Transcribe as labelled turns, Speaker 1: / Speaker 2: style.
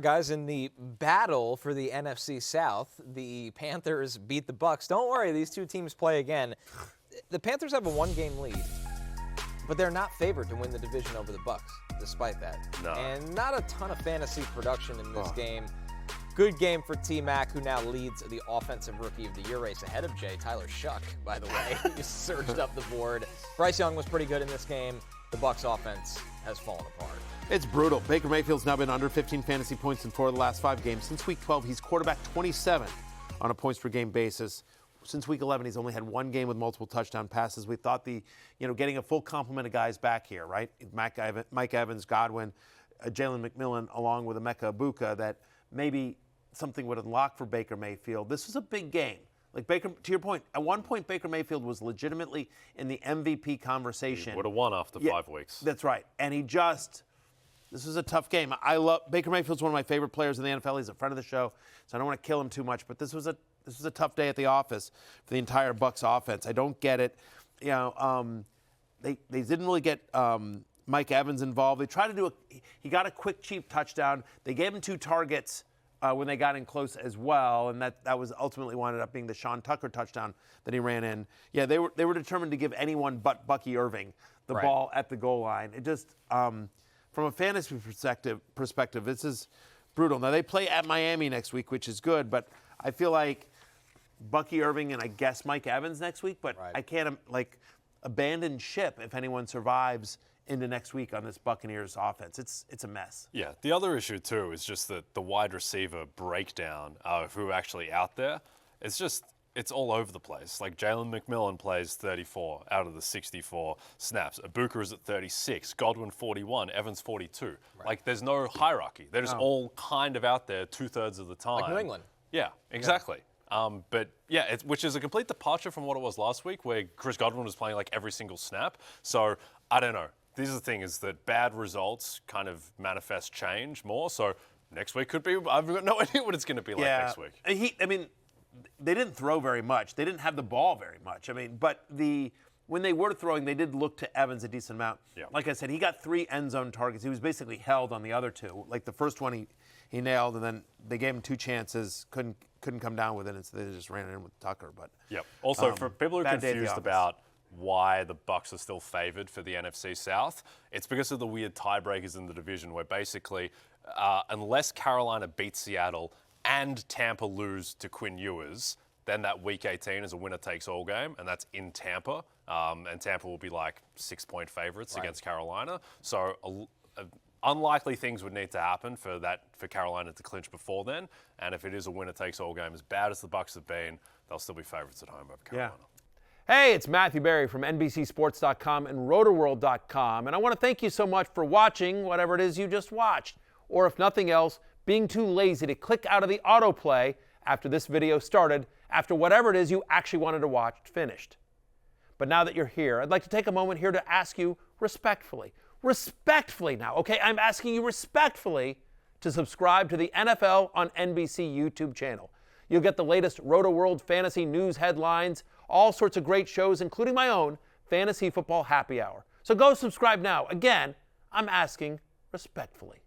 Speaker 1: Guys, in the battle for the NFC South, the Panthers beat the Bucs. Don't worry, these two teams play again. The Panthers have a one-game lead, but they're not favored to win the division over the Bucs, despite that.
Speaker 2: No.
Speaker 1: And not a ton of fantasy production in this game. Good game for T-Mac, who now leads the Offensive Rookie of the Year race ahead of Tyler Shuck, by the way. He surged up the board. Bryce Young was pretty good in this game. The Bucs offense has fallen apart.
Speaker 3: It's brutal. Baker Mayfield's now been under 15 fantasy points in 4 of the last 5 games. Since Week 12, he's quarterback 27 on a points-per-game basis. Since Week 11, he's only had 1 game with multiple touchdown passes. We thought getting a full complement of guys back here, right? Mike Evans, Godwin, Jalen McMillan, along with Emeka Egbuka, that maybe something would unlock for Baker Mayfield. This was a big game. Like Baker, to your point, at one point Baker Mayfield was legitimately in the MVP conversation.
Speaker 2: He would have won after 5 weeks.
Speaker 3: That's right. And this was a tough game. I love Baker Mayfield's one of my favorite players in the NFL. He's a friend of the show, so I don't want to kill him too much. But this was a tough day at the office for the entire Bucs offense. I don't get it. They didn't really get Mike Evans involved. They tried to he got a quick, cheap touchdown. They gave him 2 targets when they got in close as well, and that was ultimately wound up being the Sean Tucker touchdown that he ran in. Yeah, they were determined to give anyone but Bucky Irving the ball at the goal line. It just from a fantasy perspective, this is brutal. Now, they play at Miami next week, which is good, but I feel like Bucky Irving and I guess Mike Evans next week, but I can't abandon ship if anyone survives into next week on this Buccaneers offense. It's a mess.
Speaker 2: Yeah, the other issue, too, is just that the wide receiver breakdown of who are actually out there, it's all over the place. Like Jalen McMillan plays 34 out of the 64 snaps. Egbuka is at 36, Godwin 41, Evans 42. Like there's no hierarchy. They're just all kind of out there 2/3 of the time.
Speaker 1: Like New England.
Speaker 2: Yeah, exactly. But yeah, which is a complete departure from what it was last week, where Chris Godwin was playing like every single snap. So I don't know. This is the thing, is that bad results kind of manifest change more. So next week could be, I've got no idea what it's going to be like next week.
Speaker 3: They didn't throw very much. They didn't have the ball very much. But when they were throwing, they did look to Evans a decent amount. Yeah. Like I said, he got 3 end zone targets. He was basically held on the other 2. Like the first one he nailed, and then they gave him 2 chances, couldn't come down with it, and so they just ran it in with Tucker. But
Speaker 2: also for people who are confused about why the Bucs are still favored for the NFC South, it's because of the weird tiebreakers in the division, where basically unless Carolina beats Seattle and Tampa lose to Quinn Ewers, then that Week 18 is a winner-takes-all game, and that's in Tampa. And Tampa will be like 6-point favorites against Carolina. So unlikely things would need to happen for Carolina to clinch before then. And if it is a winner-takes-all game, as bad as the Bucs have been, they'll still be favorites at home over Carolina.
Speaker 4: Yeah. Hey, it's Matthew Berry from NBCSports.com and RotoWorld.com, and I want to thank you so much for watching whatever it is you just watched, or if nothing else, being too lazy to click out of the autoplay after this video started, after whatever it is you actually wanted to watch finished. But now that you're here, I'd like to take a moment here to ask you respectfully now, okay? I'm asking you respectfully to subscribe to the NFL on NBC YouTube channel. You'll get the latest RotoWorld fantasy news headlines, all sorts of great shows, including my own Fantasy Football Happy Hour. So go subscribe now. Again, I'm asking respectfully.